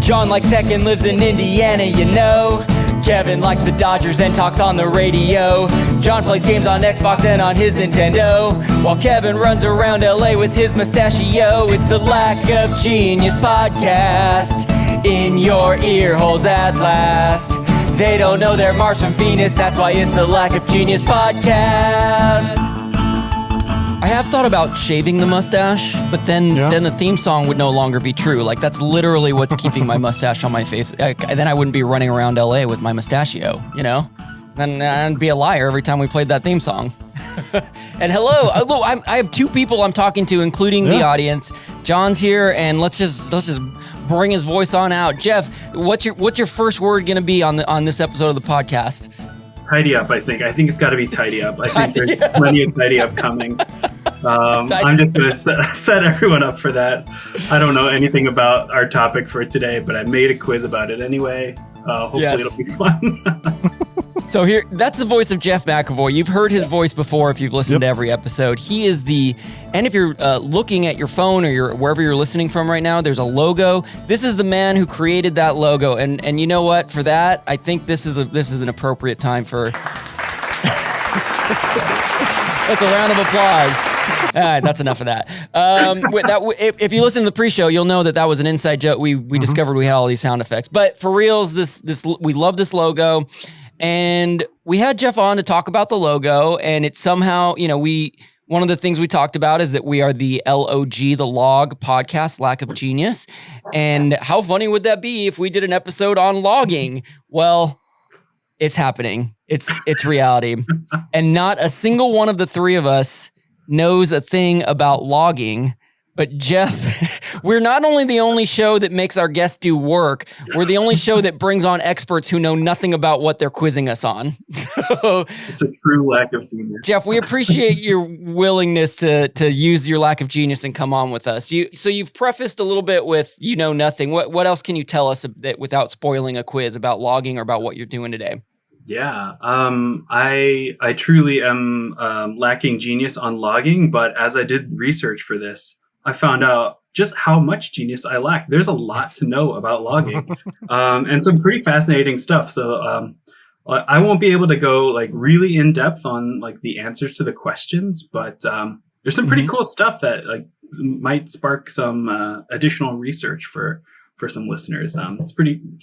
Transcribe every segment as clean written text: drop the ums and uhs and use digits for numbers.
John likes tech and lives in Indiana, you know. Kevin likes the Dodgers and talks on the radio. John plays games on Xbox and on his Nintendo, while Kevin runs around LA with his mustachio. It's the Lack of Genius podcast, in your ear holes at last. They don't know they're Mars from Venus, that's why it's the Lack of Genius podcast. I have thought about shaving the mustache, but then the theme song would no longer be true. Like, that's literally what's keeping my mustache on my face. Then I wouldn't be running around LA with my mustachio, you know? Then I'd be a liar every time we played that theme song. And hello, I have two people I'm talking to, including the audience. John's here, and let's just bring his voice on out. Jeff, what's your first word gonna be on this episode of the podcast? Tidy up, I think. I think it's got to be tidy up. I think there's plenty of tidy up coming. I'm just going to set everyone up for that. I don't know anything about our topic for today, but I made a quiz about it anyway. Hopefully it'll be fun. So that's the voice of Jeff McAvoy. You've heard his voice before if you've listened to every episode. He is and if you're looking at your phone or wherever you're listening from right now, there's a logo. This is the man who created that logo. And you know what? For that, I think this is an appropriate time for... That's a round of applause. All right, that's enough of that. If you listen to the pre-show, you'll know that was an inside joke. We discovered we had all these sound effects. But for reals, we love this logo. And we had Jeff on to talk about the logo, and it's somehow, one of the things we talked about is that we are the LOG, the log podcast, Lack of Genius. And how funny would that be if we did an episode on logging? Well, it's happening. It's reality. And not a single one of the three of us knows a thing about logging. But Jeff, we're not only the only show that makes our guests do work, we're the only show that brings on experts who know nothing about what they're quizzing us on. So, it's a true lack of genius. Jeff, we appreciate your willingness to use your lack of genius and come on with us. So you've prefaced a little bit with nothing. What else can you tell us without spoiling a quiz about logging or about what you're doing today? Yeah, I truly am lacking genius on logging, but as I did research for this, I found out just how much genius I lack. There's a lot to know about logging, and some pretty fascinating stuff. So I won't be able to go like really in depth on like the answers to the questions, but there's some pretty cool stuff that like might spark some additional research for some listeners. It's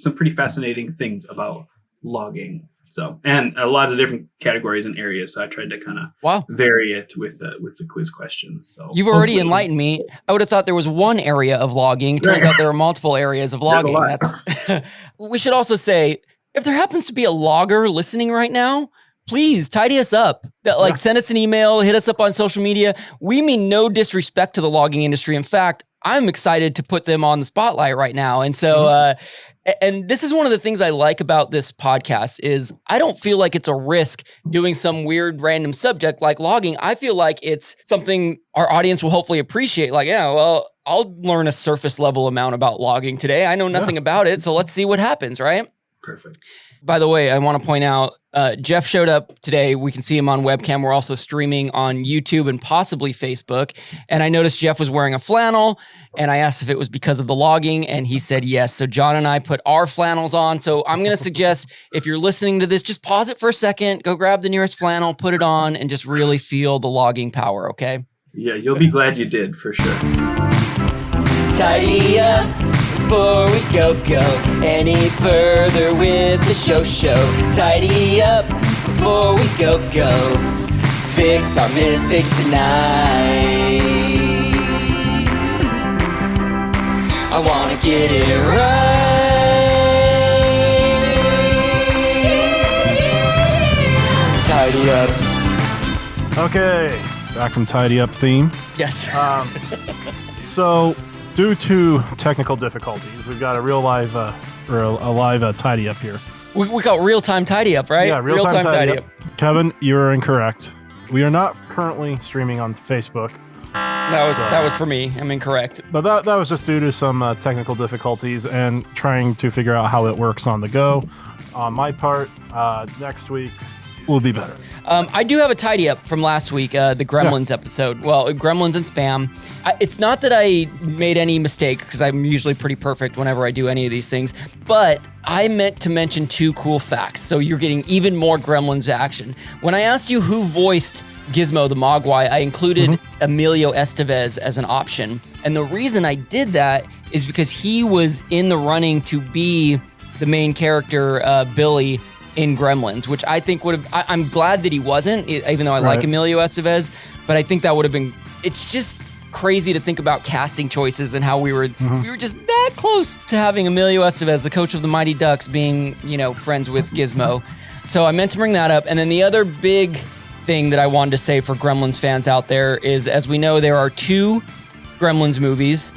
some pretty fascinating things about logging. So, and a lot of different categories and areas. So I tried to kind of vary it with the quiz questions. So you've already enlightened me. I would have thought there was one area of logging. Turns out there are multiple areas of logging. We should also say, if there happens to be a logger listening right now, please tidy us up. Send us an email, hit us up on social media. We mean no disrespect to the logging industry. In fact, I'm excited to put them on the spotlight right now. And so, and this is one of the things I like about this podcast is I don't feel like it's a risk doing some weird random subject like logging. I feel like it's something our audience will hopefully appreciate. Like, I'll learn a surface level amount about logging today. I know nothing about it, so let's see what happens, right? Perfect. By the way, I want to point out, Jeff showed up today. We can see him on webcam. We're also streaming on YouTube and possibly Facebook. And I noticed Jeff was wearing a flannel, and I asked if it was because of the logging, and he said yes. So John and I put our flannels on. So I'm going to suggest if you're listening to this, just pause it for a second, go grab the nearest flannel, put it on, and just really feel the logging power, okay? Yeah, you'll be glad you did, for sure. Tidy up before we go any further with the show. Tidy up before we go fix our mistakes tonight. I wanna get it right. Tidy up. Okay, back from Tidy Up theme. Yes. So, due to technical difficulties, we've got a real live, live tidy up here. We call it real-time tidy up, right? Yeah, real-time tidy up. Kevin, you're incorrect. We are not currently streaming on Facebook. That was for me. I'm incorrect. But that was just due to some technical difficulties and trying to figure out how it works on the go. On my part, next week will be better. I do have a tidy up from last week, the Gremlins episode. Well, Gremlins and Spam. It's not that I made any mistake, because I'm usually pretty perfect whenever I do any of these things, but I meant to mention 2 cool facts, so you're getting even more Gremlins action. When I asked you who voiced Gizmo the Mogwai, I included Emilio Estevez as an option. And the reason I did that is because he was in the running to be the main character, Billy, in Gremlins, which I think would have... I'm glad that he wasn't, even though I like Emilio Estevez, but I think that would have been... It's just crazy to think about casting choices and how we were just that close to having Emilio Estevez, the coach of the Mighty Ducks, being, friends with Gizmo. So I meant to bring that up. And then the other big thing that I wanted to say for Gremlins fans out there is, as we know, there are 2 Gremlins movies.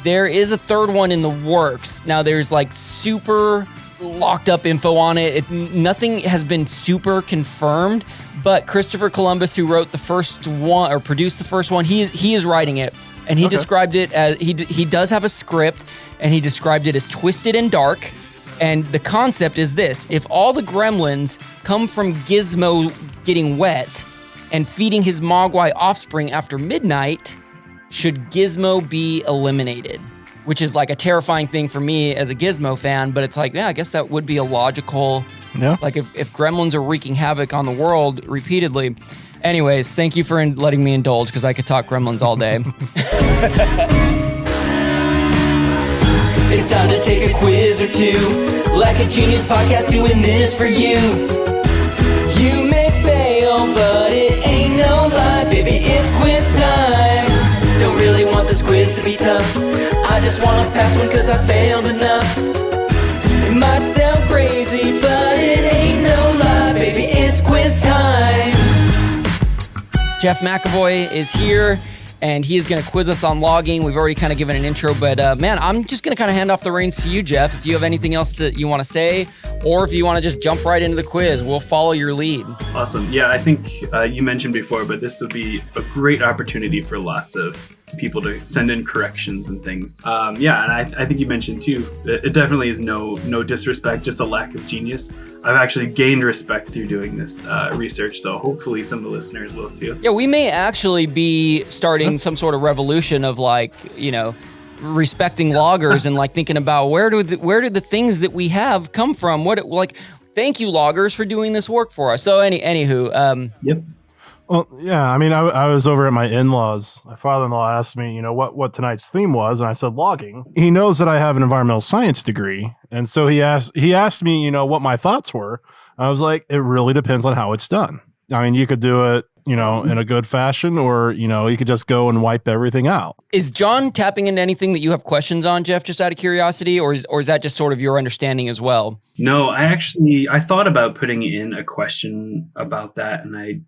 There is a 3rd one in the works. Now, there's super locked up info on it. Nothing has been super confirmed, but Christopher Columbus, who wrote the first one or produced the first one, he is writing it, and he described it as he does have a script, and he described it as twisted and dark. And the concept is this: if all the Gremlins come from Gizmo getting wet and feeding his Mogwai offspring after midnight, should Gizmo be eliminated? Which is a terrifying thing for me as a Gizmo fan, but it's I guess that would be a logical, if Gremlins are wreaking havoc on the world repeatedly. Anyways, thank you for letting me indulge, because I could talk Gremlins all day. It's time to take a quiz or 2, like a genius podcast doing this for you. You may fail, but it ain't no lie, baby, it's quiz time. Don't really want this quiz to be tough, I just want to pass one cause I failed enough. It might sound crazy, but it ain't no lie, baby, it's quiz time. Jeff McAvoy is here, and he is going to quiz us on logging. We've already kind of given an intro, but man, I'm just going to kind of hand off the reins to you, Jeff. If you have anything else you want to say, or if you want to just jump right into the quiz, we'll follow your lead. Awesome. Yeah, I think you mentioned before, but this would be a great opportunity for lots of people to send in corrections and things. And I think you mentioned too, it definitely is no disrespect, just a lack of genius. I've actually gained respect through doing this research, so hopefully some of the listeners will too. Yeah, we may actually be starting some sort of revolution of respecting loggers and thinking about where do the things that we have come from? Thank you, loggers, for doing this work for us. So anywho. Yep. Well, yeah, I mean, I was over at my in-laws. My father-in-law asked me, what tonight's theme was, and I said logging. He knows that I have an environmental science degree, and so he asked me, what my thoughts were. I was like, it really depends on how it's done. I mean, you could do it, in a good fashion, or, you could just go and wipe everything out. Is John tapping into anything that you have questions on, Jeff, just out of curiosity, or is that just sort of your understanding as well? No, I thought about putting in a question about that, and I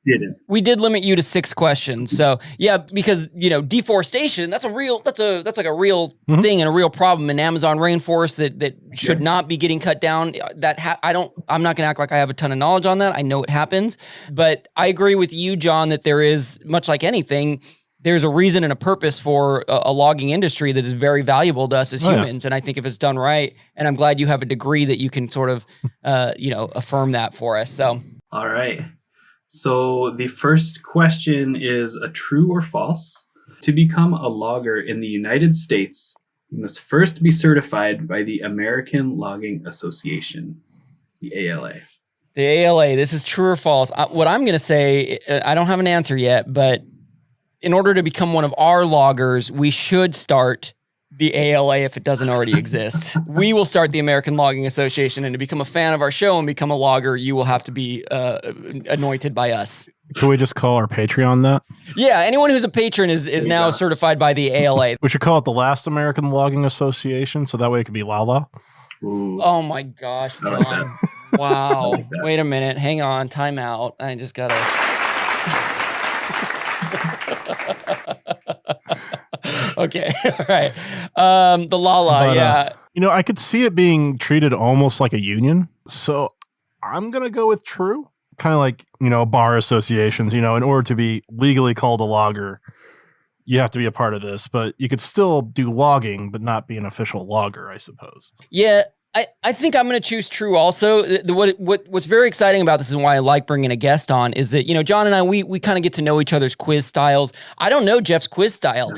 didn't. We did limit you to 6 questions. So yeah, because deforestation, that's a real thing and a real problem in Amazon rainforest that should not be getting cut down. I'm not gonna act like I have a ton of knowledge on that. I know it happens, but I agree with you, John, that there is, much like anything, there's a reason and a purpose for a logging industry that is very valuable to us as humans. And I think if it's done right, and I'm glad you have a degree that you can sort of, affirm that for us. So, all right. So the first question is a true or false. To become a logger in the United States, you must first be certified by the American Logging Association, the ALA. The ALA, this is true or false. What I'm going to say, I don't have an answer yet, but in order to become one of our loggers, we should start the ALA if it doesn't already exist. We will start the American Logging Association, and to become a fan of our show and become a logger, you will have to be anointed by us. Can we just call our Patreon that? Yeah, anyone who's a patron is now certified by the ALA. We should call it the Last American Logging Association, so that way it could be Lala. Ooh. Oh my gosh, John. Like that. Wow. Like that. Wait a minute. Hang on. Time out. I just gotta... Okay. All right. The Lala, yeah. I could see it being treated almost like a union. So I'm going to go with true. Kind of like, bar associations, in order to be legally called a logger, you have to be a part of this, but you could still do logging, but not be an official logger, I suppose. Yeah. I think I'm going to choose true also. What's very exciting about this and why I like bringing a guest on is that, John and I, we kind of get to know each other's quiz styles. I don't know Jeff's quiz style.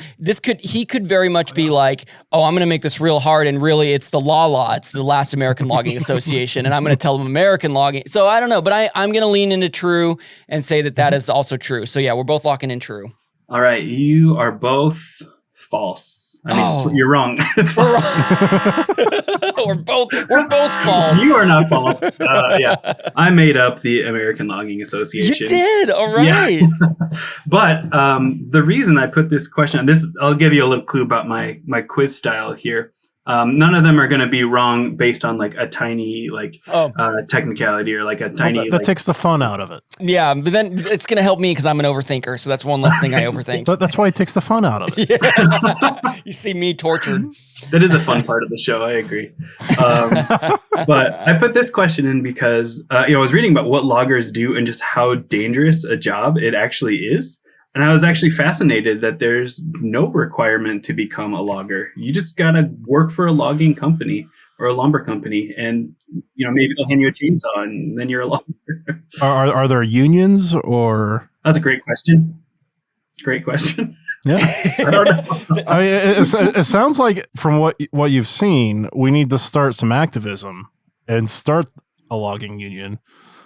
He could very much be like, oh, I'm going to make this real hard. And really it's the law. It's the Last American Logging Association. And I'm going to tell them American logging. So I don't know, but I'm going to lean into true and say that is also true. So yeah, we're both locking in true. All right. You are both false. You're wrong. It's false. we're both false. You are not false. Yeah, I made up the American Logging Association. You did. All right. Yeah. But the reason I put this question on this, I'll give you a little clue about my quiz style here. None of them are going to be wrong based on like a tiny technicality or like a tiny. That takes the fun out of it. Yeah, but then it's going to help me because I'm an overthinker. So that's one less thing I overthink. That's why it takes the fun out of it. Yeah. You see me tortured. That is a fun part of the show. I agree. But I put this question in because I was reading about what loggers do and just how dangerous a job it actually is. And I was actually fascinated that there's no requirement to become a logger. You just got to work for a logging company or a lumber company. And, maybe they'll hand you a chainsaw and then you're a logger. Are there unions or? That's a great question. Great question. Yeah. I don't know. I mean, it sounds like from what you've seen, we need to start some activism and start a logging union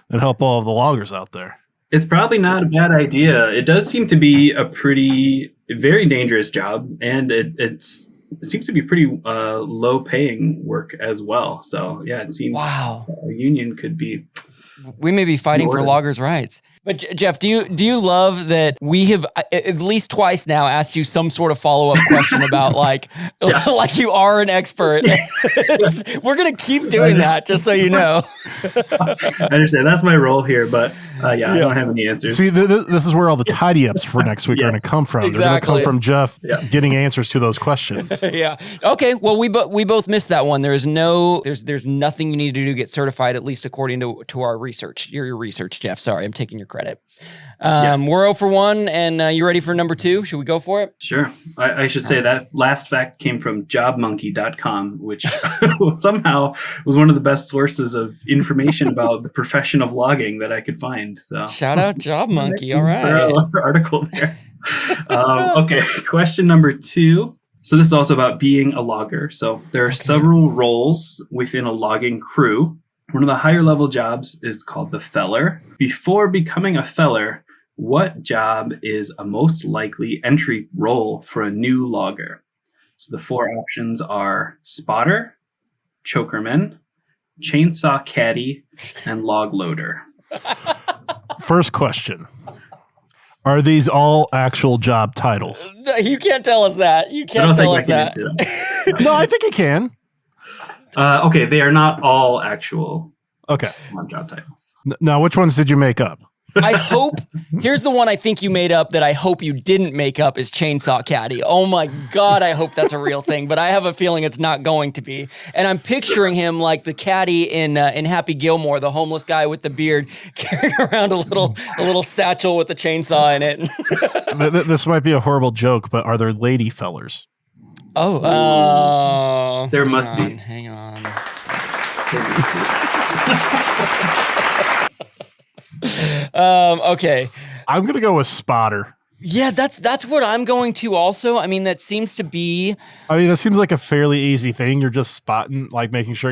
and help all of the loggers out there. It's probably not a bad idea. It does seem to be a very dangerous job, and it seems to be pretty low-paying work as well. So, yeah, it seems a union could be. We may be fighting for loggers' rights. But Jeff, do you love that we have at least twice now asked you some sort of follow-up question about like you are an expert? We're going to keep doing that, just so you know. I understand. That's my role here, but I don't have any answers. See, this is where all the tidy-ups for next week are going to come from. Exactly. They're going to come from Jeff getting answers to those questions. Yeah. Okay. Well, we both missed that one. There's nothing you need to do to get certified, at least according to our research. Your research, Jeff. Sorry, I'm taking your credit. We're 0 for 1, and you ready for number 2? Should we go for it? Sure. I should say that last fact came from jobmonkey.com, which somehow was one of the best sources of information about the profession of logging that I could find. So shout out JobMonkey. All right. Article there. Okay. Question number 2. So this is also about being a logger. So there are several roles within a logging crew. One of the higher level jobs is called the feller. Before becoming a feller, what job is a most likely entry role for a new logger? So the 4 options are spotter, chokerman, chainsaw caddy, and log loader. First question. Are these all actual job titles? You can't tell us that. You can't tell us that. No, I think you can. Okay, they are not all actual job titles. Now, which ones did you make up? I hope, here's the one I think you made up that I hope you didn't make up is chainsaw caddy. Oh my God, I hope that's a real thing, but I have a feeling it's not going to be. And I'm picturing him like the caddy in Happy Gilmore, the homeless guy with the beard, carrying around a little satchel with a chainsaw in it. This might be a horrible joke, but are there lady fellers? There must be. Hang on. Okay. I'm gonna go with spotter. Yeah, that's what I'm going to also. I mean, that seems like a fairly easy thing. You're just spotting, like making sure,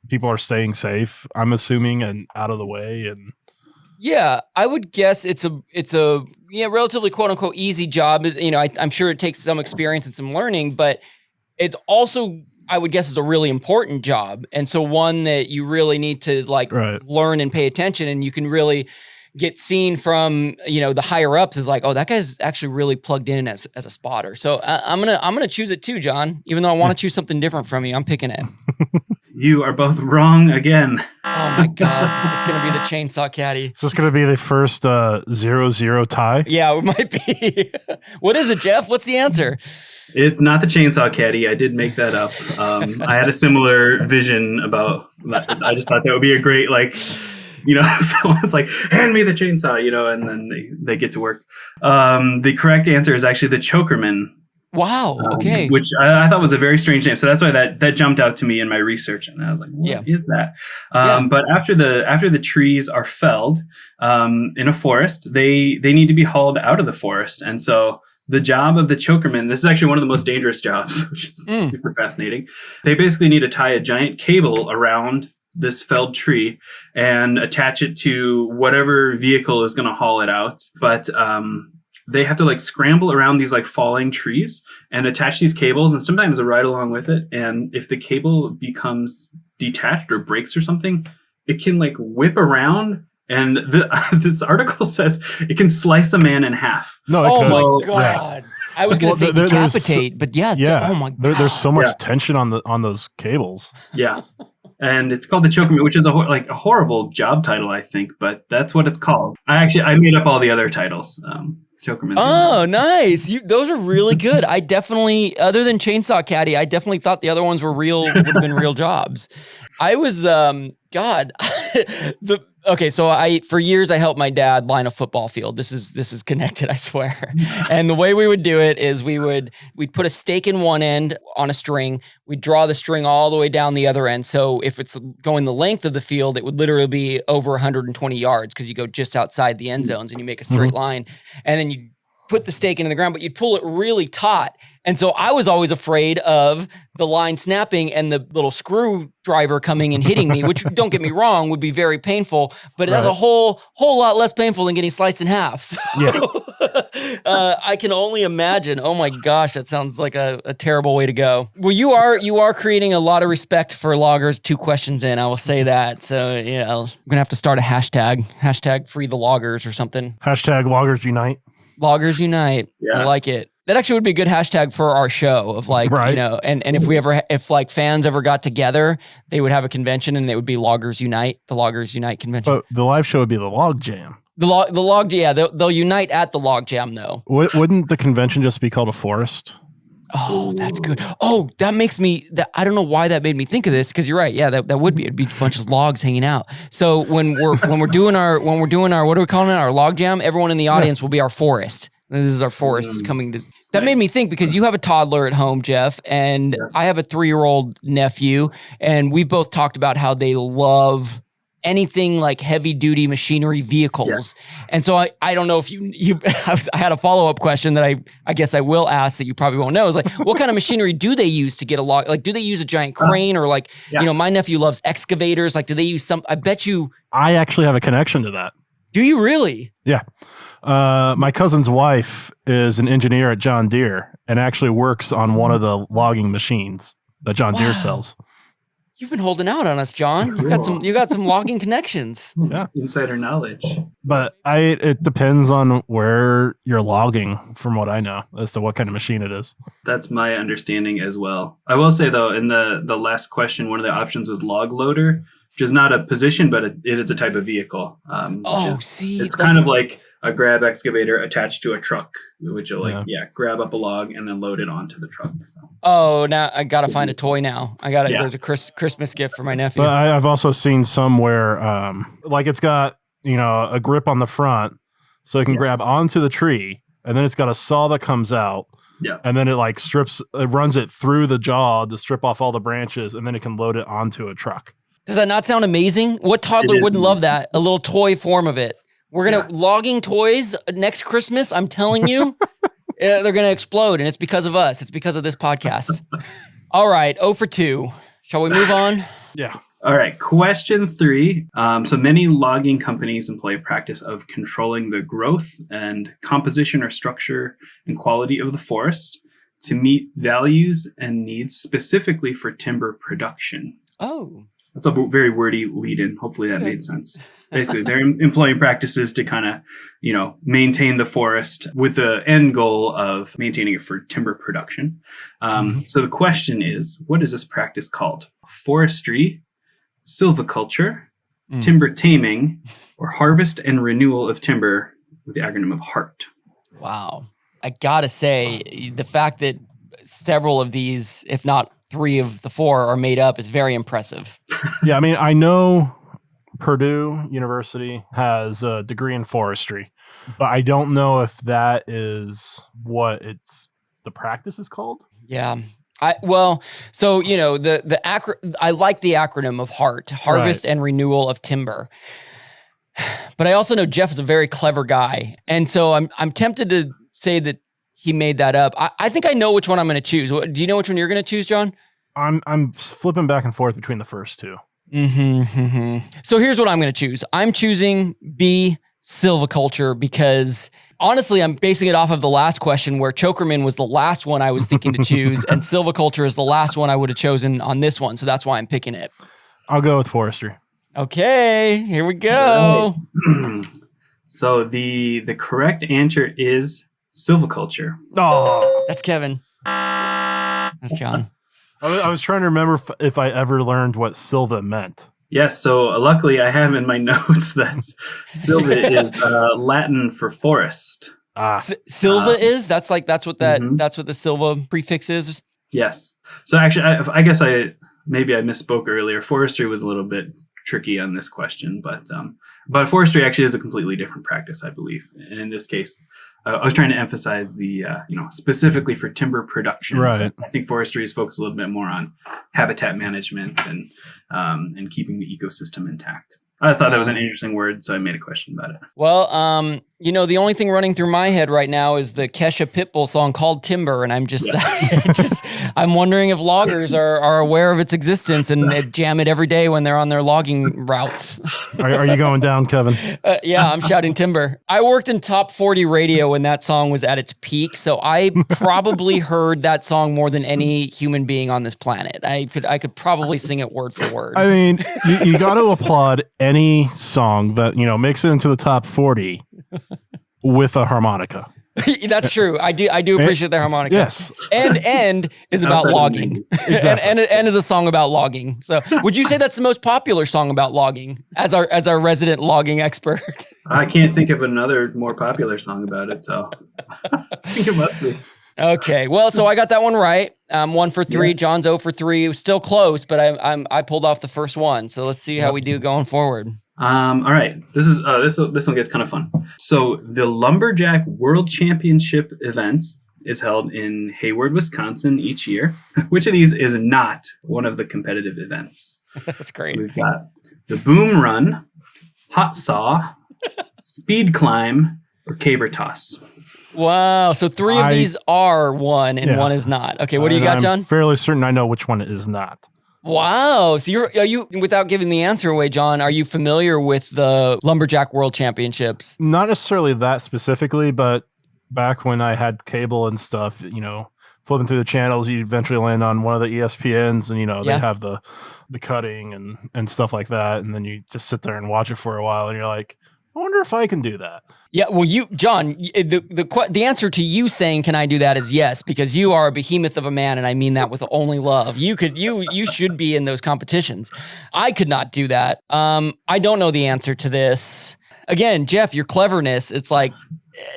people are staying safe, I'm assuming, and out of the way. And yeah, I would guess it's a relatively quote unquote easy job. I'm sure it takes some experience and some learning, but it's also, I would guess, is a really important job. And so one that you really need to learn and pay attention, and you can really get seen from, the higher ups is like, oh, that guy's actually really plugged in as a spotter. So I'm going to choose it too, John, even though I want to choose something different from you. I'm picking it. You are both wrong again. Oh my God. It's going to be the chainsaw caddy. Is this going to be the first 0-0 tie? Yeah, it might be. What is it, Jeff? What's the answer? It's not the chainsaw caddy. I did make that up. I had a similar vision about that. I just thought that would be a great, someone's like, hand me the chainsaw, and then they get to work. The correct answer is actually the chokerman. Wow. Okay. Which I thought was a very strange name. So that's why that jumped out to me in my research, and I was like, "What is that?" But after the trees are felled in a forest, they need to be hauled out of the forest, and so the job of the chokerman, this is actually one of the most dangerous jobs, which is super fascinating. They basically need to tie a giant cable around this felled tree and attach it to whatever vehicle is going to haul it out. But they have to like scramble around these like falling trees and attach these cables, and sometimes a ride along with it. And if the cable becomes detached or breaks or something, it can like whip around. And this article says it can slice a man in half. No, my God. I was going to say decapitate, but oh my God. There's so much tension on those cables. Yeah. And it's called the chokerman, which is a horrible job title, I think, but that's what it's called. I made up all the other titles. Chokerman. Oh, nice. Those are really good. I definitely, other than Chainsaw Caddy, I definitely thought the other ones would have been real jobs. I was, so for years I helped my dad line a football field. This is connected, I swear. And the way we would do it is we'd put a stake in one end on a string. We'd draw the string all the way down the other end. So if it's going the length of the field, it would literally be over 120 yards because you go just outside the end zones and you make a straight line. And then you put the stake into the ground, but you'd pull it really taut. And so I was always afraid of the line snapping and the little screwdriver coming and hitting me, which, don't get me wrong, would be very painful, but that's a whole lot less painful than getting sliced in half. So, I can only imagine. Oh my gosh, that sounds like a terrible way to go. Well, you are creating a lot of respect for loggers. 2 questions in, I will say that. So yeah, I'm gonna have to start a hashtag free the loggers or something. Hashtag loggers unite. Loggers unite. Yeah. I like it. That actually would be a good hashtag for our show of like, you know, and if like fans ever got together, they would have a convention and it would be Loggers Unite, the Loggers Unite convention. But the live show would be the Log Jam. They'll unite at the Log Jam though. Wouldn't the convention just be called a forest? Oh, that's good. Oh, that makes me, I don't know why that made me think of this, because you're right. Yeah, that would be, it'd be a bunch of logs hanging out. So when we're doing our, what are we calling it? Our Log Jam, everyone in the audience will be our forest. This is our forest coming to. That made me think, because you have a toddler at home, Jeff, and I have a 3-year-old nephew, and we've both talked about how they love anything like heavy duty machinery vehicles. And so I don't know if I had a follow-up question that I guess I will ask that you probably won't know, is like, what kind of machinery do they use to get a log? Like, do they use a giant crane or like, you know, my nephew loves excavators. Like, do they use I bet you. I actually have a connection to that. Do you really? Yeah. My cousin's wife is an engineer at John Deere and actually works on one of the logging machines that John Deere sells. You've been holding out on us, John. You got some logging connections. Yeah, insider knowledge. But it depends on where you're logging, from what I know, as to what kind of machine it is. That's my understanding as well. I will say though, in the last question, one of the options was log loader, which is not a position, but it is a type of vehicle. It's kind of like a grab excavator attached to a truck, which will grab up a log and then load it onto the truck. So. Oh, now I gotta find a toy now. There's a Christmas gift for my nephew. But I've also seen some where, like it's got, you know, a grip on the front, so it can grab onto the tree, and then it's got a saw that comes out. Yeah. And then it like runs it through the jaw to strip off all the branches, and then it can load it onto a truck. Does that not sound amazing? What toddler wouldn't love that? A little toy form of it. We're going to logging toys next Christmas. I'm telling you, they're going to explode. And it's because of us. It's because of this podcast. All right. 0 for 2. Shall we move on? Yeah. All right. Question 3. So many logging companies employ a practice of controlling the growth and composition or structure and quality of the forest to meet values and needs specifically for timber production. Oh. That's a very wordy lead-in. Hopefully that made sense. Basically, they're employing practices to kind of, you know, maintain the forest with the end goal of maintaining it for timber production. So the question is, what is this practice called? Forestry, silviculture, timber taming, or harvest and renewal of timber with the acronym of HART? Wow. I gotta say, the fact that several of these, if not 3 of the 4, are made up is very impressive. Yeah, I mean, I know Purdue University has a degree in forestry, but I don't know if that is what it's the practice is called. Yeah. So I like the acronym of HART, Harvest and Renewal of Timber. But I also know Jeff is a very clever guy. And so I'm tempted to say that he made that up. I think I know which one I'm going to choose. Do you know which one you're going to choose, John? I'm flipping back and forth between the first two. So here's what I'm going to choose. I'm choosing B, silviculture, because honestly, I'm basing it off of the last question where Chokerman was the last one I was thinking to choose, and silviculture is the last one I would have chosen on this one. So that's why I'm picking it. I'll go with forestry. Okay, here we go. Right. So the correct answer is silviculture. Oh, That's Kevin. That's John. I was trying to remember if I ever learned what silva meant. Yes, so luckily I have in my notes that silva is Latin for forest. Silva is? That's what the silva prefix is? Yes. So actually, I guess I misspoke earlier. Forestry was a little bit tricky on this question, but forestry actually is a completely different practice, I believe. And in this case, I was trying to emphasize the specifically for timber production. Right. So I think forestry is focused a little bit more on habitat management and keeping the ecosystem intact. I just thought that was an interesting word, so I made a question about it. Well, the only thing running through my head right now is the Kesha Pitbull song called Timber, and I'm I'm wondering if loggers are aware of its existence and jam it every day when they're on their logging routes. Are you going down, Kevin? Yeah, I'm shouting timber. I worked in top 40 radio when that song was at its peak, so I probably heard that song more than any human being on this planet. I could probably sing it word for word. I mean, you got to applaud any song that makes it into the top 40 with a harmonica. That's true. I do appreciate the harmonica. Yes. And is about logging. Exactly. and is a song about logging. So would you say that's the most popular song about logging as our resident logging expert? I can't think of another more popular song about it, so I think it must be. Okay. Well, so I got that one right. 1 for 3. Yes. John's 0 for 3. It was still close, but I pulled off the first one. So let's see how we do going forward. All right. This one gets kind of fun. So the Lumberjack World Championship event is held in Hayward, Wisconsin each year. Which of these is not one of the competitive events? That's great. So we've got the Boom Run, Hot Saw, Speed Climb, or Caber Toss. Wow. So 3 of these are one and one is not. Okay. What do you got, John? I'm fairly certain I know which one it is not. Wow. So are you, without giving the answer away, John, are you familiar with the Lumberjack World Championships? Not necessarily that specifically, but back when I had cable and stuff, flipping through the channels, you eventually land on one of the ESPNs and, they have the cutting and stuff like that. And then you just sit there and watch it for a while and you're like, I wonder if I can do that. Yeah, well, John, the answer to you saying, "Can I do that?" is yes, because you are a behemoth of a man, and I mean that with only love. You should be in those competitions. I could not do that. I don't know the answer to this. Again, Jeff, your cleverness. It's like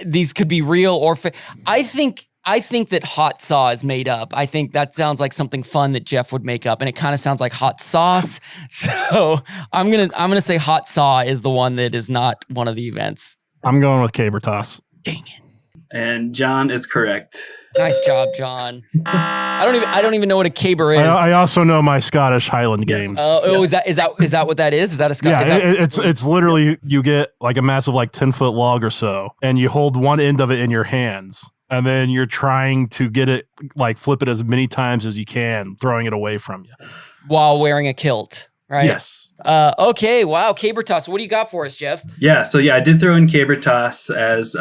these could be real or fake. I think that hot saw is made up. I think that sounds like something fun that Jeff would make up, and it kind of sounds like hot sauce. So I'm gonna say hot saw is the one that is not one of the events. I'm going with caber toss. Dang it! And John is correct. Nice job, John. I don't even know what a caber is. I also know my Scottish Highland games. Is that what that is? Is that a Scottish? Yeah, it's literally you get like a massive 10-foot log or so, and you hold one end of it in your hands. And then you're trying to get it, flip it as many times as you can, throwing it away from you. While wearing a kilt, right? Yes. Okay, wow, caber toss. What do you got for us, Jeff? Yeah, so I did throw in caber toss as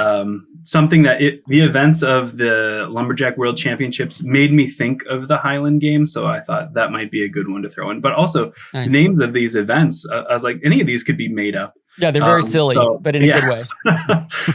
something that the events of the Lumberjack World Championships made me think of the Highland Games, so I thought that might be a good one to throw in. But also, nice. Names of these events, I was like, any of these could be made up. Yeah, they're very silly, but in a good way.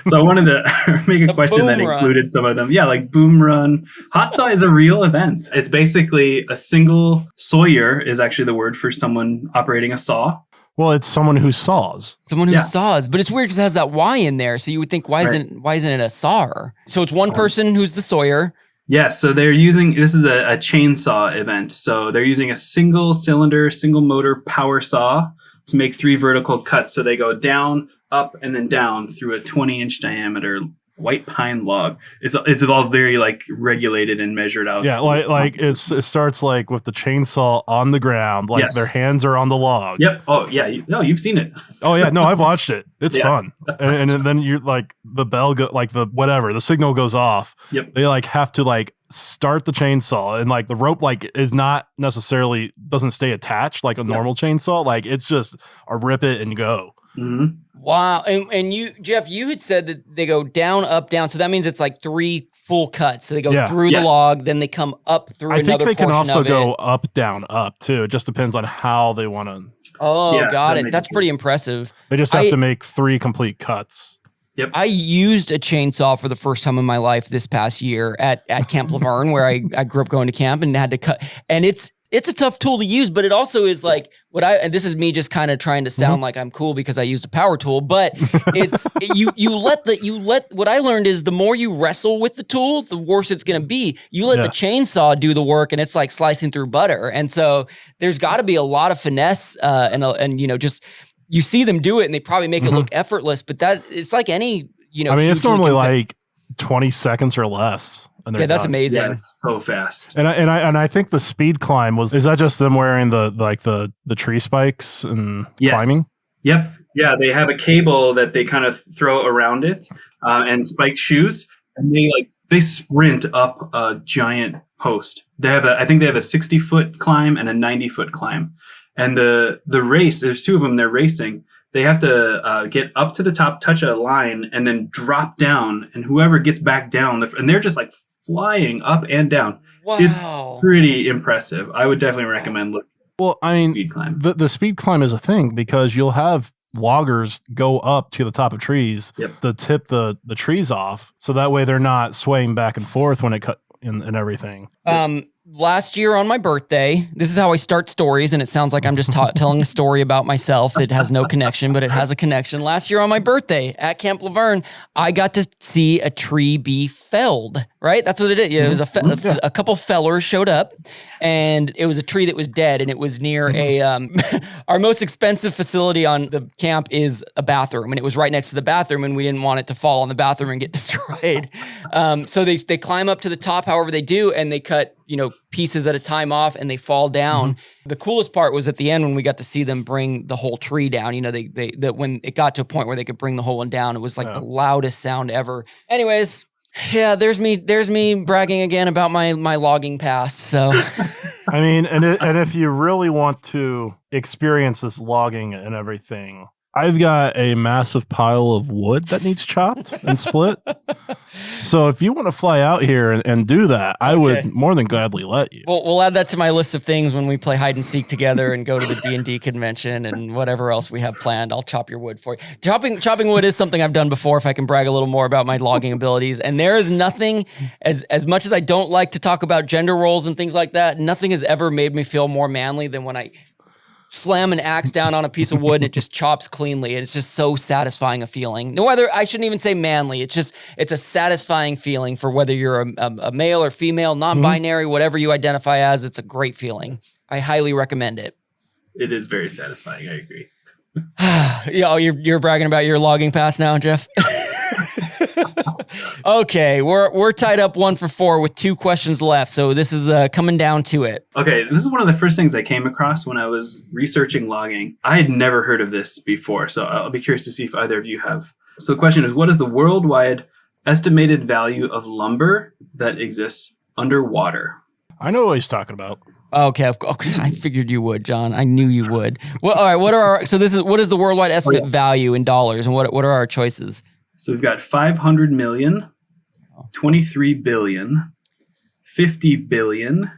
So I wanted to make a question that included some of them. Yeah, like Boom Run. Hot Saw is a real event. It's basically a single sawyer is actually the word for someone operating a saw. Well, it's someone who saws. Someone who saws, but it's weird because it has that Y in there. So you would think, why isn't it a sawer? So it's one person who's the sawyer. Yeah, so this is a chainsaw event. So they're using a single cylinder, single motor power saw to make 3 vertical cuts. So they go down, up, and then down through a 20-inch diameter white pine log. It's all very like regulated and measured out. Yeah, like it starts like with the chainsaw on the ground, like their hands are on the log. Yep. Oh yeah. You've seen it. Oh yeah, no, I've watched it. It's Yes. fun. And then you like the bell the signal goes off. Yep. They like have to like start the chainsaw, and like the rope like is not necessarily doesn't stay attached like a normal chainsaw. Like it's just a rip it and go. Mm-hmm. Wow. And you, Jeff, you had said that they go down, up, down. So that means it's like 3 full cuts. So they go through the log, then they come up through another portion of it. I think they can also go up, down, up too. It just depends on how they want to. Oh, got it. That's pretty impressive. They just have to make 3 complete cuts. Yep. I used a chainsaw for the first time in my life this past year at Camp Laverne, where I grew up going to camp and had to cut. And it's a tough tool to use, but it also is like and this is me just kind of trying to sound like I'm cool because I used a power tool, but it's what I learned is the more you wrestle with the tool, the worse it's going to be. You let the chainsaw do the work, and it's like slicing through butter. And so there's got to be a lot of finesse and just you see them do it and they probably make it look effortless, but that it's like any, I mean, it's normally like 20 seconds or less. And that's amazing. Yeah, it's so fast. And I think the speed climb is that just them wearing the tree spikes and climbing? Yep. Yeah, they have a cable that they kind of throw around it, and spiked shoes, and they sprint up a giant post. I think they have a 60-foot climb and a 90-foot climb. And the race, there's 2 of them, they're racing. They have to get up to the top, touch a line, and then drop down. And whoever gets back down, and they're just like flying up and down. Wow. It's pretty impressive. I would definitely recommend looking at speed climb. The speed climb is a thing because you'll have loggers go up to the top of trees to tip the trees off. So that way they're not swaying back and forth when it cut and everything. Last year on my birthday, this is how I start stories, and it sounds like I'm just telling a story about myself. It has no connection, but it has a connection. Last year on my birthday at Camp Laverne, I got to see a tree be felled, right? That's what it is. Yeah, it was a couple fellers showed up, and it was a tree that was dead, and it was near our most expensive facility on the camp is a bathroom, and it was right next to the bathroom, and we didn't want it to fall on the bathroom and get destroyed. So they climb up to the top, however they do, and they cut pieces at a time off, and they fall down. The coolest part was at the end when we got to see them bring the whole tree down. When it got to a point where they could bring the whole one down, it was like the loudest sound ever. Anyways, yeah, there's me bragging again about my logging past. So, I mean, and if you really want to experience this logging and everything, I've got a massive pile of wood that needs chopped and split. So if you want to fly out here and do that, I would more than gladly let you. Well, we'll add that to my list of things when we play hide and seek together and go to the D&D convention and whatever else we have planned. I'll chop your wood for you. Chopping wood is something I've done before, if I can brag a little more about my logging abilities. And there is nothing, as much as I don't like to talk about gender roles and things like that, nothing has ever made me feel more manly than when I slam an axe down on a piece of wood and it just chops cleanly. And it's just so satisfying a feeling. No other, I shouldn't even say manly. It's a satisfying feeling for whether you're a male or female, non-binary, whatever you identify as. It's a great feeling. I highly recommend it. It is very satisfying. I agree. You're bragging about your logging pass now, Jeff? Okay, we're tied up 1 for 4 with 2 questions left, so this is coming down to it. Okay, this is one of the first things I came across when I was researching logging. I had never heard of this before, so I'll be curious to see if either of you have. So the question is, what is the worldwide estimated value of lumber that exists underwater? I know what he's talking about. Okay, I figured you would, John. I knew you would. Well, all right. What is the worldwide estimate value in dollars, and what are our choices? So we've got 500 million, 23 billion, 50 billion,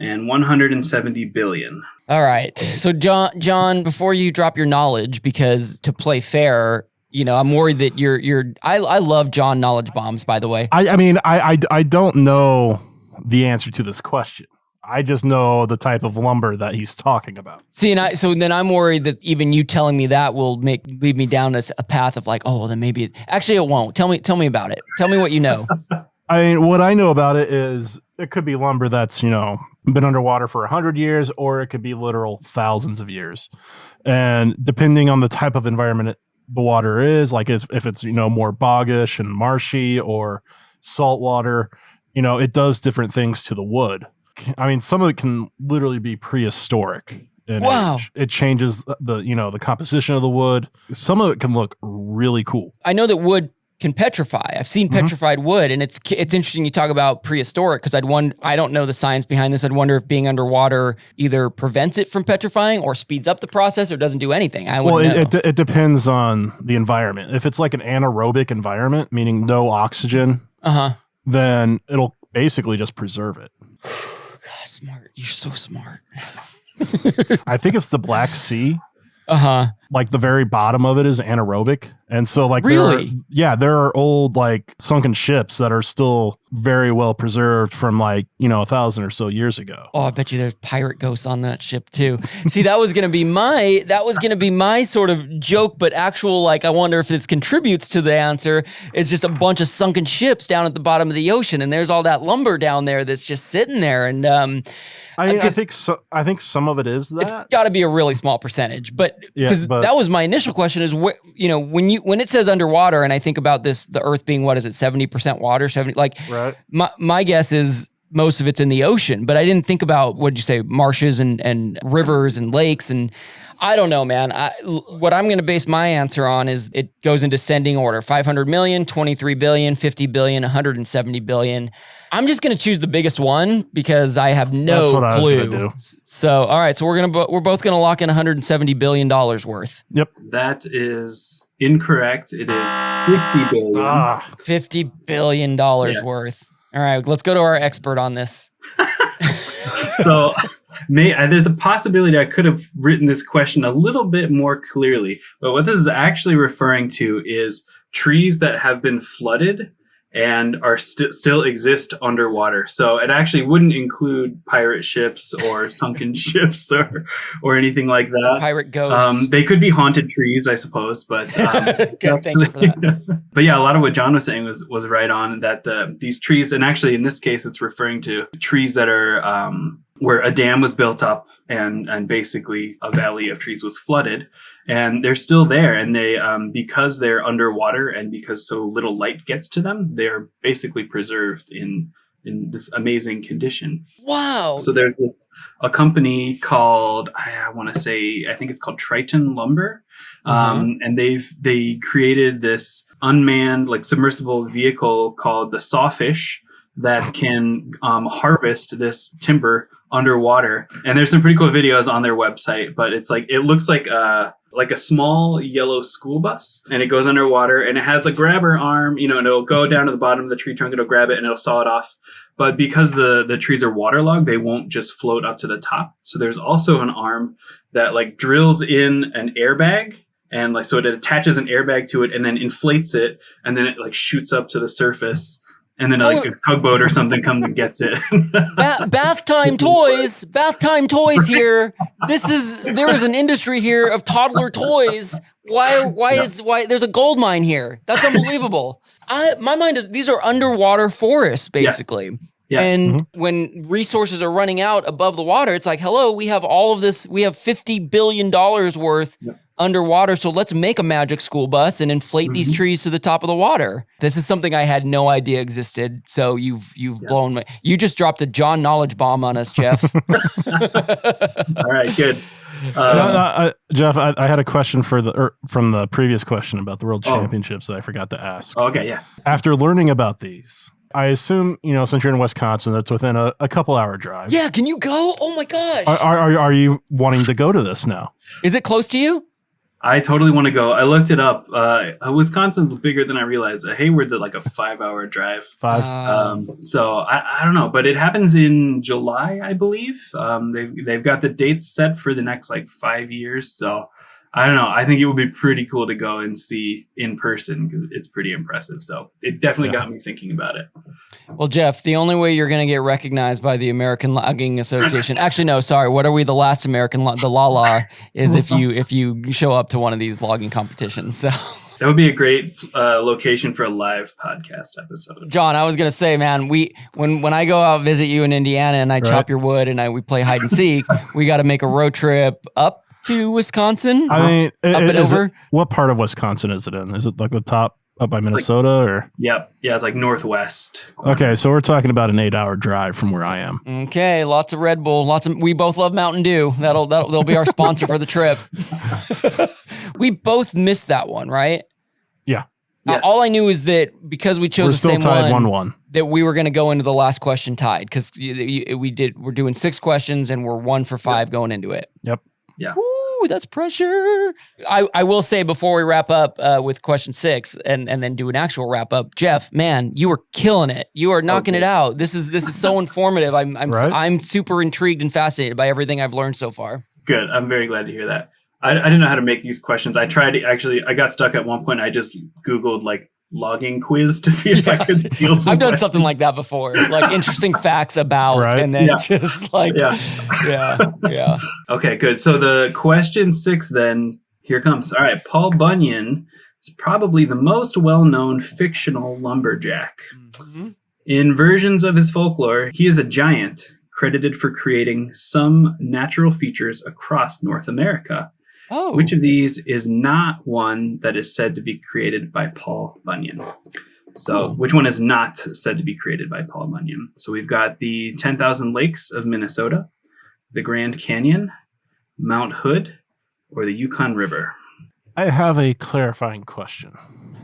and 170 billion. All right. So John, before you drop your knowledge, because to play fair, I'm worried that I love John knowledge bombs, by the way. I mean, I don't know the answer to this question. I just know the type of lumber that he's talking about. See, so then I'm worried that even you telling me that will lead me down a path of like, oh, well, then maybe actually it won't. Tell me about it. Tell me what you know. I mean, what I know about it is it could be lumber that's, been underwater for 100 years, or it could be literal thousands of years. And depending on the type of environment the water is, like if it's, more boggish and marshy or salt water, it does different things to the wood. I mean, some of it can literally be prehistoric. Wow. Age. It changes the composition of the wood. Some of it can look really cool. I know that wood can petrify. I've seen petrified wood, and it's interesting you talk about prehistoric, because I don't know the science behind this. I'd wonder if being underwater either prevents it from petrifying or speeds up the process or doesn't do anything. It depends on the environment. If it's like an anaerobic environment, meaning no oxygen, then it'll basically just preserve it. God, smart. You're so smart. I think it's the Black Sea. Like the very bottom of it is anaerobic. And so really? There are old sunken ships that are still very well preserved from 1,000 or so years ago. Oh, I bet you there's pirate ghosts on that ship too. See, that was gonna be my sort of joke, but actual I wonder if this contributes to the answer. Is just a bunch of sunken ships down at the bottom of the ocean, and there's all that lumber down there that's just sitting there. And I think so. I think some of it is that. It's got to be a really small percentage, but that was my initial question: is when it says underwater, and I think about the Earth being 70% water, 70 right. My guess is most of it's in the ocean, but I didn't think about marshes and rivers and lakes, and I don't know, man. What I'm going to base my answer on is it goes in descending order: 500 million, 23 billion, 50 billion, 170 billion. I'm just going to choose the biggest one because I have no That's what clue. I was going to do. So, all right. So we're both going to lock in $170 billion worth. Yep. That is incorrect. It is 50 billion. $50 billion worth. All right. Let's go to our expert on this. So there's a possibility I could have written this question a little bit more clearly, but what this is actually referring to is trees that have been flooded and are still exist underwater. So it actually wouldn't include pirate ships or sunken ships or anything like that. Pirate ghosts. They could be haunted trees, I suppose, but good, thank you for that. But yeah, a lot of what John was saying was right on, that these trees, and actually in this case, it's referring to trees that are where a dam was built up and basically a valley of trees was flooded, and they're still there. And they, because they're underwater and because so little light gets to them, they're basically preserved in this amazing condition. Wow. So there's a company called, I think it's called Triton Lumber. And they created this unmanned submersible vehicle called the Sawfish that can harvest this timber underwater. And there's some pretty cool videos on their website, but it looks like a small yellow school bus, and it goes underwater, and it has a grabber arm, and it'll go down to the bottom of the tree trunk, it'll grab it, and it'll saw it off. But because the trees are waterlogged, they won't just float up to the top. So there's also an arm that drills in an airbag, and so it attaches an airbag to it and then inflates it, and then it shoots up to the surface. And then a tugboat or something comes and gets it. Bath time toys here. There is an industry here of toddler toys. Why there's a gold mine here? That's unbelievable. My mind is these are underwater forests basically. Yes. And when resources are running out above the water, it's hello, we have all of this. We have $50 billion worth underwater. So let's make a magic school bus and inflate these trees to the top of the water. This is something I had no idea existed. So you've blown you just dropped a John knowledge bomb on us, Jeff. All right, good. Jeff, I had a question from the previous question about the World Championships that I forgot to ask. Okay, yeah. After learning about these, I assume, since you're in Wisconsin, that's within a couple-hour drive. Yeah, can you go? Oh my gosh. Are you wanting to go to this now? Is it close to you? I totally want to go. I looked it up. Wisconsin's bigger than I realized. Hayward's at a 5-hour drive. So I don't know, but it happens in July, I believe. They've got the dates set for the next 5 years. So I don't know. I think it would be pretty cool to go and see in person because it's pretty impressive. So it definitely got me thinking about it. Well, Jeff, the only way you're going to get recognized by the American Logging Association, actually, no, sorry. What are we? The last American law, the law is if you show up to one of these logging competitions. So that would be a great location for a live podcast episode. John, I was going to say, man, when I go out visit you in Indiana and I chop your wood and we play hide and seek, we got to make a road trip up to Wisconsin? I mean, Up and over? What part of Wisconsin is it in? Is it like the top up by Minnesota or? Yep. Yeah, it's like northwest. Okay, so we're talking about an 8-hour drive from where I am. Okay, lots of Red Bull, we both love Mountain Dew. They'll be our sponsor for the trip. We both missed that one, right? Yeah. Yes. All I knew is that because we chose We're the still same tied one, 1-1. that we were going to go into the last question tied because we're doing 6 questions and we're 1 for 5 going into it. Yep. Yeah. Ooh, that's pressure. I will say before we wrap up with question 6 and then do an actual wrap up, Jeff, man, you were killing it. You are knocking it out. This is so informative. I'm super intrigued and fascinated by everything I've learned so far. Good. I'm very glad to hear that. I didn't know how to make these questions. I tried to I got stuck at one point. I just Googled like logging quiz to see if I could steal some I've done questions. something like that before, like interesting facts about, Right. and then just like, yeah. Okay, good. So the question 6 then, here comes. All right, Paul Bunyan is probably the most well-known fictional lumberjack. Mm-hmm. In versions of his folklore, he is a giant credited for creating some natural features across North America. Oh. Which of these is not one that is said to be created by Paul Bunyan? So which one is not said to be created by Paul Bunyan? So we've got the 10,000 Lakes of Minnesota, the Grand Canyon, Mount Hood, or the Yukon River. I have a clarifying question.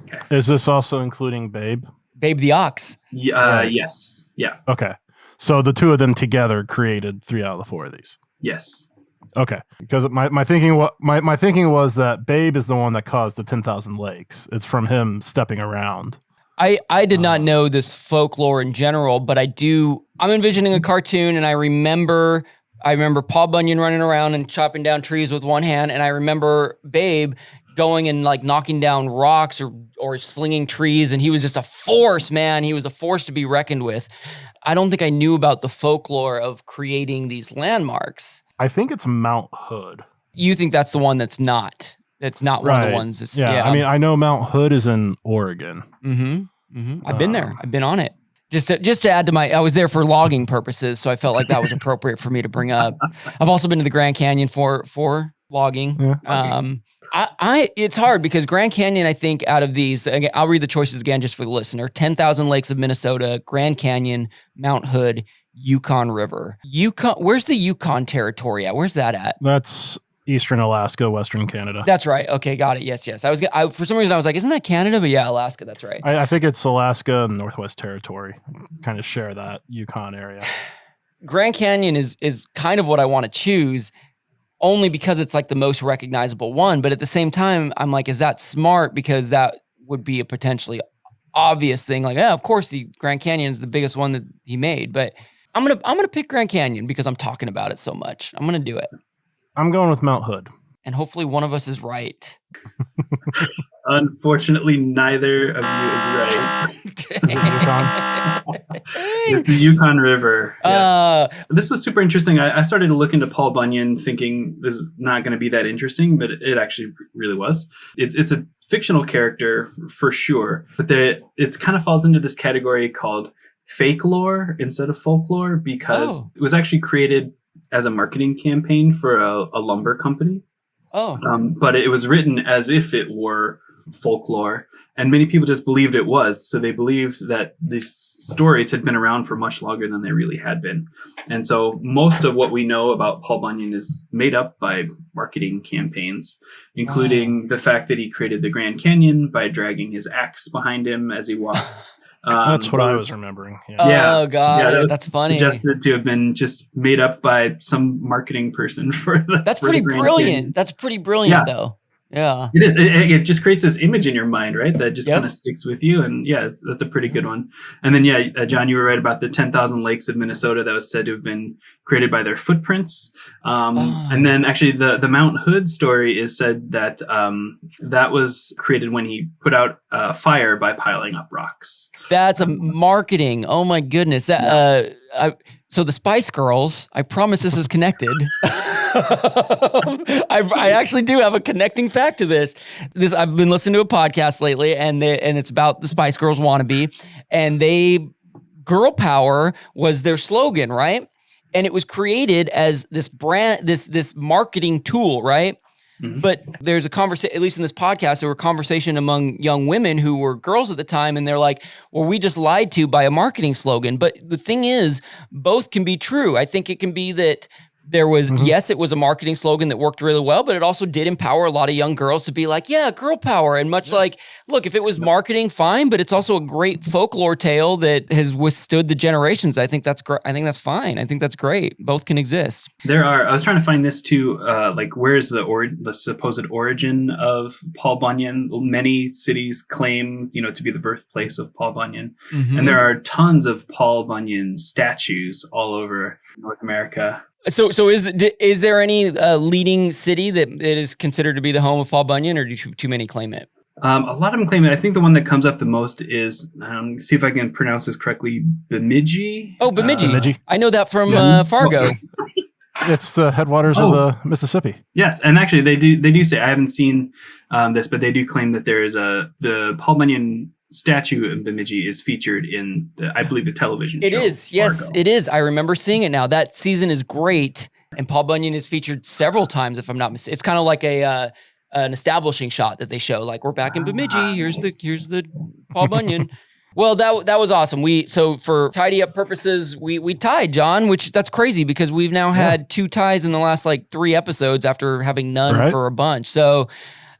Okay. Is this also including Babe? Babe the Ox. Yes. Yeah. Okay. So the two of them together created 3 out of the 4 of these. Yes. Okay, because my thinking was that Babe is the one that caused the 10,000 lakes. It's from him stepping around. I did not know this folklore in general, but I'm envisioning a cartoon, and I remember Paul Bunyan running around and chopping down trees with one hand, and I remember Babe going and like knocking down rocks or slinging trees, and he was just a force, man. He was a force to be reckoned with. I don't think I knew about the folklore of creating these landmarks. I think it's Mount Hood. You think that's the one that's not? That's not one of the ones. Yeah, I mean, I know Mount Hood is in Oregon. I've been there. I've been on it. Just to add to I was there for logging purposes, so I felt like that was appropriate for me to bring up. I've also been to the Grand Canyon for logging. Yeah. It's hard because Grand Canyon, I think out of these, again, I'll read the choices again just for the listener: 10,000 Lakes of Minnesota, Grand Canyon, Mount Hood, Yukon River. Where's the Yukon territory at? Where's that at? That's eastern Alaska, western Canada. That's right. Okay, got it. Yes. For some reason I was like, isn't that Canada? But yeah, Alaska. That's right. I think it's Alaska and Northwest Territory. Kind of share that Yukon area. Grand Canyon is kind of what I want to choose, only because it's like the most recognizable one. But at the same time, I'm like, is that smart? Because that would be a potentially obvious thing. Like, of course, the Grand Canyon is the biggest one that he made. But I'm gonna pick Grand Canyon because I'm talking about it so much. I'm gonna do it. I'm going with Mount Hood. And hopefully one of us is right. Unfortunately, neither of you is right. Yukon? It's the Yukon River. Yes. This was super interesting. I started to look into Paul Bunyan thinking this is not going to be that interesting, but it actually really was. It's a fictional character for sure, but it kind of falls into this category called fake lore instead of folklore because it was actually created as a marketing campaign for a lumber company. But it was written as if it were folklore, and many people just believed it was. So they believed that these stories had been around for much longer than they really had been. And so most of what we know about Paul Bunyan is made up by marketing campaigns, including the fact that he created the Grand Canyon by dragging his axe behind him as he walked. That's what I was remembering. Oh, God, that's funny. Suggested to have been just made up by some marketing person for the. That's pretty brilliant. That's pretty brilliant, though. Yeah, it is. It just creates this image in your mind, right? That just kind of sticks with you, and that's a pretty good one. And then, John, you were right about the 10,000 Lakes of Minnesota that was said to have been created by their footprints. And then, actually, the Mount Hood story is said that that was created when he put out a fire by piling up rocks. That's a marketing. Oh my goodness! So the Spice Girls. I promise this is connected. I actually do have a connecting fact to this. I've been listening to a podcast lately, and it's about the Spice Girls wannabe, and girl power was their slogan, right? And it was created as this brand, this marketing tool, right? Mm-hmm. But there's a conversation, at least in this podcast, there were conversation among young women who were girls at the time, and they're like, well, we just lied to by a marketing slogan. But the thing is, both can be true. I think it can be that there was, yes, it was a marketing slogan that worked really well, but it also did empower a lot of young girls to be like, yeah, girl power. And much like, look, if it was marketing, fine, but it's also a great folklore tale that has withstood the generations. I think that's great. I think that's fine. I think that's great. Both can exist. I was trying to find this too, like where's the supposed origin of Paul Bunyan? Many cities claim, to be the birthplace of Paul Bunyan. Mm-hmm. And there are tons of Paul Bunyan statues all over North America. So is there any leading city that it is considered to be the home of Paul Bunyan, or do too many claim it? A lot of them claim it. I think the one that comes up the most is, see if I can pronounce this correctly, Bemidji. Oh, Bemidji. Bemidji. I know that from Fargo. It's the headwaters of the Mississippi. Yes, and actually they do say, I haven't seen this, but they do claim that there is the Paul Bunyan statue in Bemidji is featured in I believe the television show. It is. Yes, Fargo. It is. I remember seeing it now. That season is great, and Paul Bunyan is featured several times, if I'm not mistaken. It's kind of like an establishing shot that they show, like, we're back in Bemidji. Here's the Paul Bunyan. Well, that was awesome. So for tidy up purposes, we tied, John, which that's crazy because we've now had 2 ties in the last 3 episodes after having none for a bunch. So,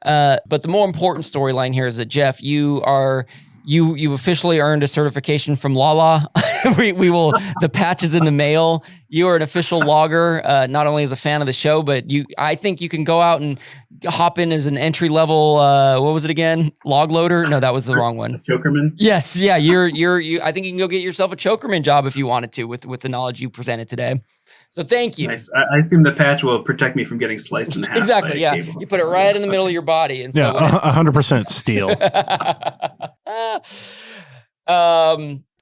but the more important storyline here is that Jeff, you've officially earned a certification from Lala. we will, the patch is in the mail. You are an official logger, not only as a fan of the show, but I think you can go out and hop in as an entry level, what was it again? Log loader? No, that was the wrong one. Chokerman? Yes. Yeah. You I think you can go get yourself a chokerman job if you wanted to with the knowledge you presented today. So thank you. Nice. I assume the patch will protect me from geting sliced in half. Exactly. Yeah. Cable. You put it right in the middle of your body. And so 100% steel.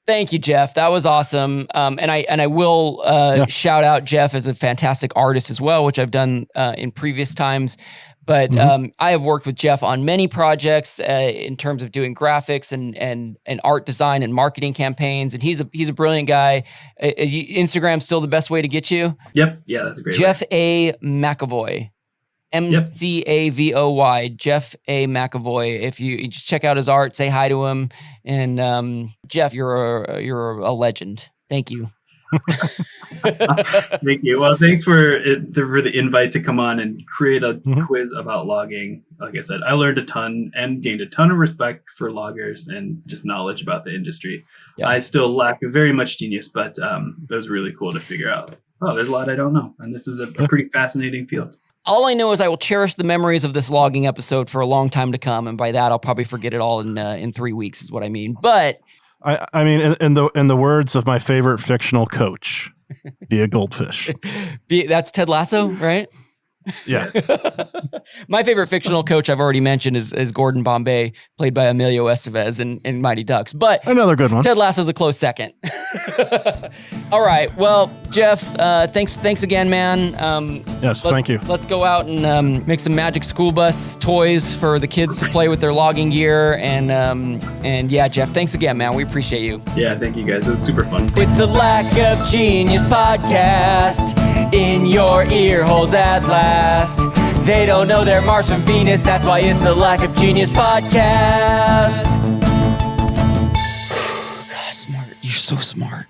Thank you, Jeff. That was awesome. And I will shout out Jeff as a fantastic artist as well, which I've done in previous times. But I have worked with Jeff on many projects in terms of doing graphics and art design and marketing campaigns. And he's a brilliant guy. Instagram's still the best way to get you? Yep. Yeah, that's a great Jeff A. McAvoy. MCAVOY, Jeff A. McAvoy. If you just check out his art, say hi to him. And Jeff, you're a legend. Thank you. Thank you. Well, thanks for the invite to come on and create a quiz about logging. Like I said, I learned a ton and gained a ton of respect for loggers and just knowledge about the industry. Yeah. I still lack very much genius, but it was really cool to figure out, there's a lot I don't know. And this is a pretty fascinating field. All I know is I will cherish the memories of this logging episode for a long time to come. And by that, I'll probably forget it all in 3 weeks is what I mean. But I mean, in the words of my favorite fictional coach, be a goldfish. That's Ted Lasso, right? Yeah. My favorite fictional coach I've already mentioned is Gordon Bombay, played by Emilio Estevez in Mighty Ducks. But another good one. Ted Lasso's a close second. All right. Well, Jeff, thanks again, man. Yes, thank you. Let's go out and make some magic school bus toys for the kids to play with their logging gear. And yeah, Jeff, thanks again, man. We appreciate you. Yeah, thank you guys. It was super fun. It's the Lack of Genius podcast in your ear holes at last. They don't know they're Mars from Venus. That's why it's the Lack of Genius podcast. God, smart. You're so smart.